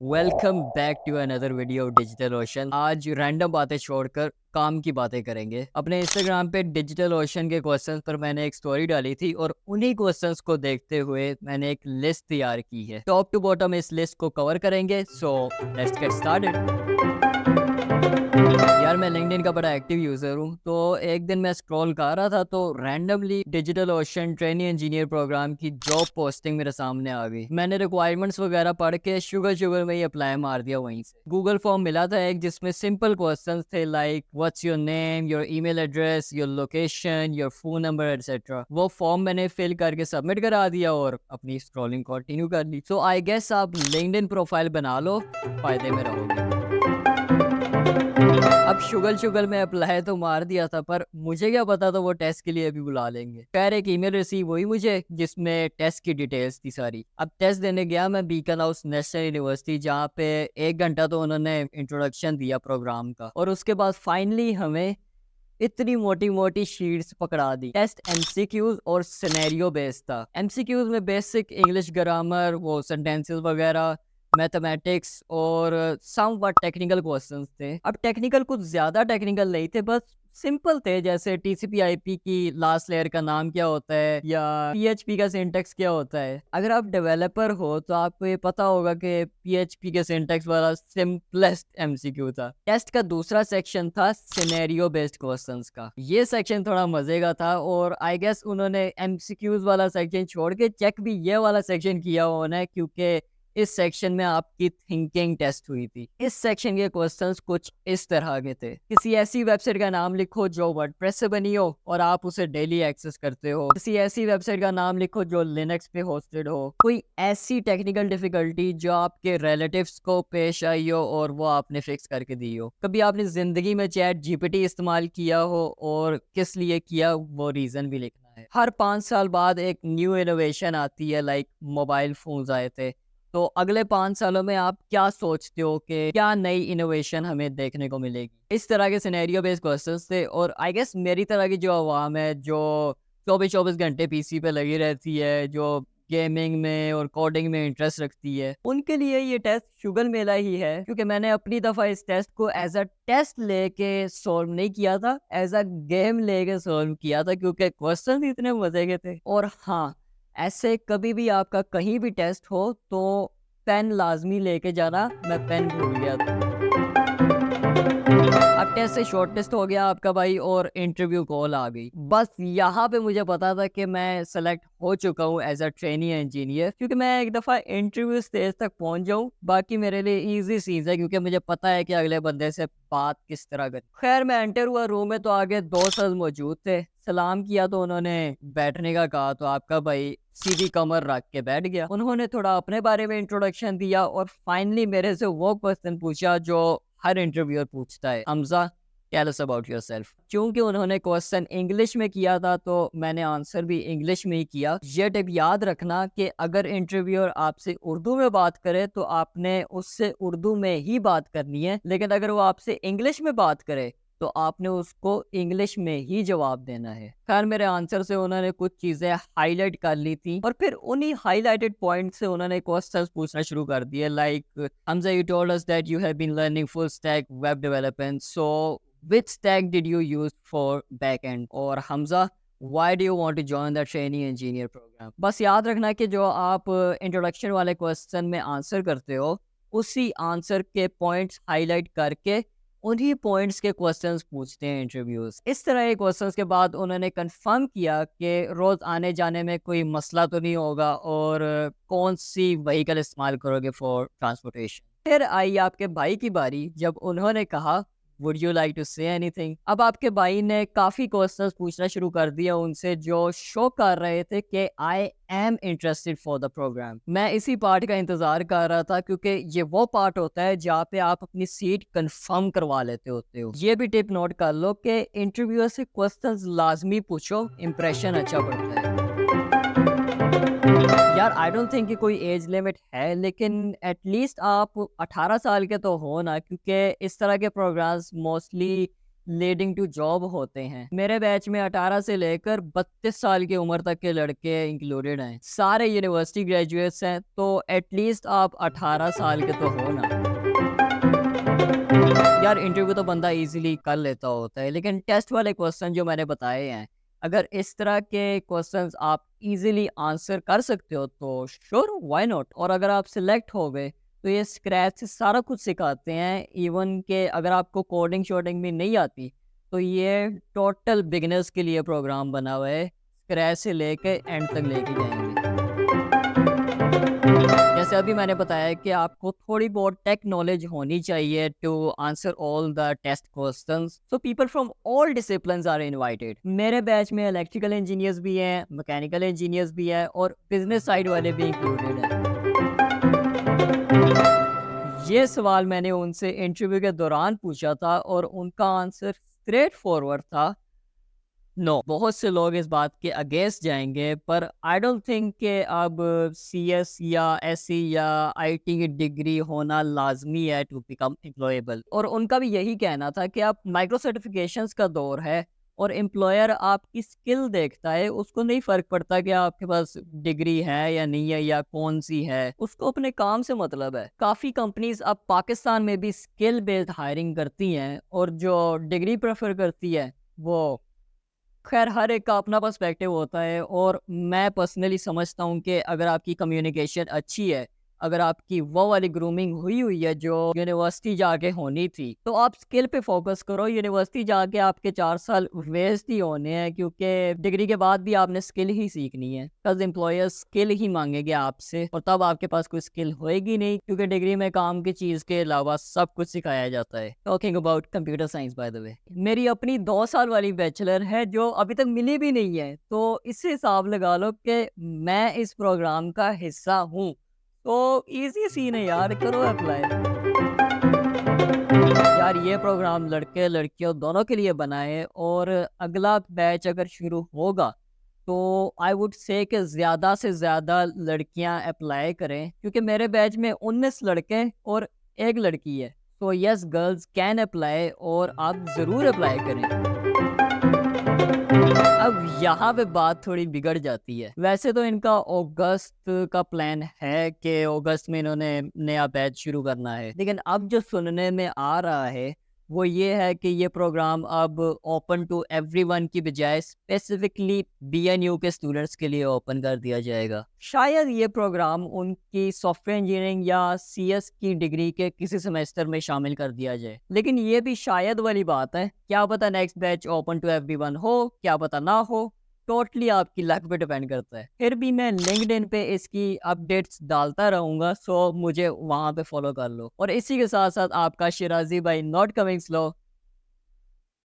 Welcome back to another video Digital Ocean. आज random बातें छोड़कर काम की बातें करेंगे। अपने इंस्टाग्राम पे डिजिटल ओशन के क्वेश्चंस पर मैंने एक स्टोरी डाली थी और उन्हीं क्वेश्चंस को देखते हुए मैंने एक लिस्ट तैयार की है। टॉप टू बॉटम इस लिस्ट को कवर करेंगे। So let's get started. यार मैं लिंक्डइन का बड़ा एक्टिव यूजर हूँ, तो एक दिन मैं स्क्रॉल कर रहा था तो randomly Digital Ocean trainee engineer programme की जॉब पोस्टिंग मेरे सामने आ गई। मैंने रिक्वायरमेंट्स वगैरह पढ़ के शुगर शुगर में ही अप्लाई मार दिया। वहीं से गूगल फॉर्म मिला था एक, जिसमें सिंपल क्वेश्चंस थे like what's your name, your email address, your location, your phone number etcetera. वो फॉर्म मैंने फिल करके सबमिट करा दिया और अपनी स्क्रॉलिंग कंटिन्यू कर ली। सो आई गेस आप लिंक्डइन प्रोफाइल बना लो, फायदे में रहोगे। अब शुगल शुगल में अप्लाई तो मार दिया था, पर मुझे क्या पता था वो टेस्ट के लिए भी बुला लेंगे। खैर एक ईमेल रिसीव हुई मुझे जिसमें टेस्ट की डिटेल्स थी सारी। अब टेस्ट देने गया मैं बीकन हाउस नेशनल यूनिवर्सिटी, जहाँ पे 1 घंटा तो उन्होंने इंट्रोडक्शन दिया प्रोग्राम का, और उसके बाद फाइनली हमें इतनी मोटी मोटी शीट्स पकड़ा दी। टेस्ट एमसीक्यूज और सिनेरियो बेस्ड था। एमसीक्यूज में बेसिक इंग्लिश ग्रामर, वो सेंटेंसेस वगैरह, मैथमेटिक्स और सम व्हाट टेक्निकल क्वेश्चंस थे। अब टेक्निकल कुछ ज्यादा टेक्निकल नहीं थे, बस सिंपल थे, जैसे टीसीपी आईपी की लास्ट लेयर का नाम क्या होता है या पीएचपी का सिंटैक्स क्या होता है। अगर आप डेवलपर हो तो आपको ये पता होगा कि पीएचपी के सिंटैक्स वाला सिंपलेस्ट एमसीक्यू था। टेस्ट का दूसरा सेक्शन था सिनेरियो बेस्ड क्वेश्चंस का। ये सेक्शन थोड़ा मजे का था और आई गेस उन्होंने एमसीक्यूज वाला सेक्शन छोड़ के चेक भी ये वाला सेक्शन किया होना, क्योंकि इस सेक्शन में आपकी थिंकिंग टेस्ट हुई थी। इस सेक्शन के क्वेश्चंस कुछ इस तरह के थे। किसी ऐसी वेबसाइट का नाम लिखो जो वर्डप्रेस से बनी हो और आप उसे डेली एक्सेस करते हो। किसी ऐसी वेबसाइट का नाम लिखो जो लिनक्स पे होस्टेड हो। कोई ऐसी टेक्निकल डिफिकल्टी जो आपके रिलेटिव्स को पेश आई हो और वो आपने फिक्स करके दी हो। कभी आपने जिंदगी में चैट जीपीटी इस्तेमाल किया हो और किस लिए किया, वो रीजन भी लिखना है। हर 5 साल बाद एक न्यू इनोवेशन आती है, लाइक मोबाइल फोन्स आए थे। तो अगले 5 सालों में आप क्या सोचते हो कि क्या नई इनोवेशन हमें देखने को मिलेगी। इस तरह के सिनेरियो बेस्ड क्वेश्चंस थे। और आई गेस मेरी तरह की जो आवाम है, जो 24-24 घंटे पीसी पे लगी रहती है, जो गेमिंग में और कोडिंग में इंटरेस्ट रखती है, उनके लिए ये टेस्ट शुगल मेला ही है। क्योंकि मैंने अपनी दफ़ा इस टेस्ट को एज अ टेस्ट लेके सॉल्व नहीं किया था, एज अ गेम लेके सॉल्व किया था, क्योंकि क्वेश्चन इतने मजे के थे। और हाँ, ऐसे कभी भी आपका कहीं भी टेस्ट हो तो पेन लाजमी लेके जाना। मैं पेन भूल गया था। अब टेस्ट से शॉर्ट टेस्ट हो गया आपका भाई और इंटरव्यू कॉल आ गई। बस यहाँ पे मुझे पता था कि मैं सेलेक्ट हो चुका हूँ एज अ ट्रेनी इंजीनियर, क्योंकि मैं एक दफ़ा इंटरव्यू स्टेज तक पहुंच जाऊँ बाकी मेरे लिए इजी चीज़ है, क्योंकि मुझे पता है कि अगले बंदे से बात किस तरह करें। खैर मैं एंटर हुआ रूम में तो आगे 2 सर मौजूद थे। सलाम किया तो उन्होंने बैठने का कहा, तो आपका भाई सीधी कमर रख के बैठ गया। उन्होंने थोड़ा अपने बारे में इंट्रोडक्शन दिया और फाइनली मेरे से वो क्वेश्चन पूछा जो हर इंटरव्यूअर पूछता है, Hamza tell us about yourself. क्योंकि उन्होंने क्वेश्चन इंग्लिश में किया था तो मैंने आंसर भी इंग्लिश में ही किया। ये टिप याद रखना कि अगर इंटरव्यूअर आपसे उर्दू में बात करे तो आपने उससे उर्दू में ही बात करनी है, लेकिन अगर वो आपसे इंग्लिश में बात करे तो आपने उसको इंग्लिश में ही जवाब देना है। खैर मेरे आंसर से उन्होंने कुछ चीजें हाईलाइट कर ली थी और फिर उन्हीं हाईलाइटेड पॉइंट से उन्होंने क्वेश्चंस पूछना शुरू कर दिए, like Hamza you told us that you have been learning full stack web development, so which stack did you use for backend? और Hamza why do you want to join the trainee engineer program? बस याद रखना कि जो आप introduction वाले question में answer करते हो, उसी आंसर के पॉइंट्स हाईलाइट करके उन्हीं पॉइंट्स के क्वेश्चंस पूछते हैं इंटरव्यूज। इस तरह के क्वेश्चंस के बाद उन्होंने कंफर्म किया कि रोज आने जाने में कोई मसला तो नहीं होगा और कौन सी व्हीकल इस्तेमाल करोगे फॉर ट्रांसपोर्टेशन। फिर आई आपके भाई की बारी, जब उन्होंने कहा would you like to say anything. अब आपके भाई ने काफी क्वेश्चंस पूछना शुरू कर दिया उनसे, जो शो कर रहे थे कि I am interested for the programme. मैं इसी पार्ट का इंतजार कर रहा था, क्योंकि ये वो पार्ट होता है जहाँ पे आप अपनी सीट कंफर्म करवा लेते होते हो। ये भी टिप नोट कर लो कि इंटरव्यूअर से क्वेश्चंस लाजमी पूछो, इंप्रेशन अच्छा पड़ता है। यार आई डोंट थिंक कि कोई एज लिमिट है, लेकिन एटलीस्ट आप 18 साल के तो हो ना, क्योंकि इस तरह के programmes mostly leading to job होते हैं। मेरे बैच में 18 से लेकर 32 साल की उम्र तक के लड़के इंक्लूडेड हैं। सारे यूनिवर्सिटी ग्रेजुएट्स हैं, तो एटलीस्ट आप 18 साल के तो हो ना। यार इंटरव्यू तो बंदा इजीली कर लेता होता है, लेकिन टेस्ट वाले क्वेश्चन जो मैंने बताए हैं, अगर इस तरह के क्वेश्चंस आप इजीली आंसर कर सकते हो तो श्योर व्हाई नॉट। और अगर आप सिलेक्ट हो गए तो ये स्क्रैच से सारा कुछ सिखाते हैं। इवन के अगर आपको कोडिंग शोडिंग भी नहीं आती तो ये टोटल बिगिनर्स के लिए प्रोग्राम बना हुआ है। स्क्रैच से लेके एंड तक लेके जाएंगे। जैसे अभी मैंने बताया कि आपको थोड़ी बहुत टेक नॉलेज होनी चाहिए to answer all the test questions. So people from all disciplines are invited. मेरे बैच में इलेक्ट्रिकल इंजीनियर्स भी हैं, मैकेनिकल इंजीनियर्स भी हैं और बिजनेस साइड वाले भी इंक्लूडेड हैं। ये सवाल मैंने उनसे इंटरव्यू के दौरान पूछा था और उनका आंसर स्ट्रेट फॉरवर्ड था, नो। बहुत से लोग इस बात के अगेंस्ट जाएंगे, पर आई डोंट थिंक कि अब सीएस या एससी या आईटी की डिग्री होना लाजमी है टू बिकम एम्प्लॉयबल। और उनका भी यही कहना था कि आप माइक्रो सर्टिफिकेशंस का दौर है और एम्प्लॉयर आपकी स्किल देखता है, उसको नहीं फर्क पड़ता कि आपके पास डिग्री है या नहीं है या कौन सी है, उसको अपने काम से मतलब है। काफ़ी कंपनीज अब पाकिस्तान में भी स्किल बेस्ड हायरिंग करती हैं और जो डिग्री प्रेफर करती है वो, खैर हर एक का अपना पर्सपेक्टिव होता है। और मैं पर्सनली समझता हूँ कि अगर आपकी कम्युनिकेशन अच्छी है, अगर आपकी वो वाली ग्रूमिंग हुई हुई है जो यूनिवर्सिटी जाके होनी थी, तो आप स्किल पे फोकस करो। यूनिवर्सिटी जाके आपके 4 साल वेस्ट ही होने हैं, क्योंकि डिग्री के बाद भी आपने स्किल ही सीखनी है। बिकॉज एम्प्लॉयर स्किल ही मांगेंगे आपसे और तब आपके पास कोई स्किल होएगी नहीं, क्योंकि डिग्री में काम की चीज़ के अलावा सब कुछ सिखाया जाता है। Talking about computer science by the way, मेरी अपनी 2 साल वाली बैचलर है जो अभी तक मिली भी नहीं है, तो इससे हिसाब लगा लो कि मैं इस प्रोग्राम का हिस्सा हूँ। तो इजी सीन है यार, करो अप्लाई। यार ये प्रोग्राम लड़के लड़कियों दोनों के लिए बना है और अगला बैच अगर शुरू होगा तो आई वुड से कि ज़्यादा से ज़्यादा लड़कियां अप्लाई करें, क्योंकि मेरे बैच में 19 लड़के और एक लड़की है। तो यस, गर्ल्स कैन अप्लाई और आप ज़रूर अप्लाई करें। अब यहाँ पे बात थोड़ी बिगड़ जाती है। वैसे तो इनका अगस्त का प्लान है कि अगस्त में इन्होंने नया बैच शुरू करना है, लेकिन अब जो सुनने में आ रहा है वो ये है कि ये प्रोग्राम अब ओपन टू एवरीवन की बजाय स्पेसिफिकली बीएनयू के स्टूडेंट्स के लिए ओपन कर दिया जाएगा। शायद ये प्रोग्राम उनकी सॉफ्टवेयर इंजीनियरिंग या सीएस की डिग्री के किसी सेमेस्टर में शामिल कर दिया जाए, लेकिन ये भी शायद वाली बात है। क्या पता next batch open to everyone हो, क्या पता ना हो। टोटली आपकी लक पे डिपेंड करता है। फिर भी मैं लिंक्डइन पे इसकी अपडेट्स डालता रहूंगा, सो मुझे वहां पे फॉलो कर लो। और इसी के साथ साथ आपका शिराजी भाई नॉट कमिंग स्लो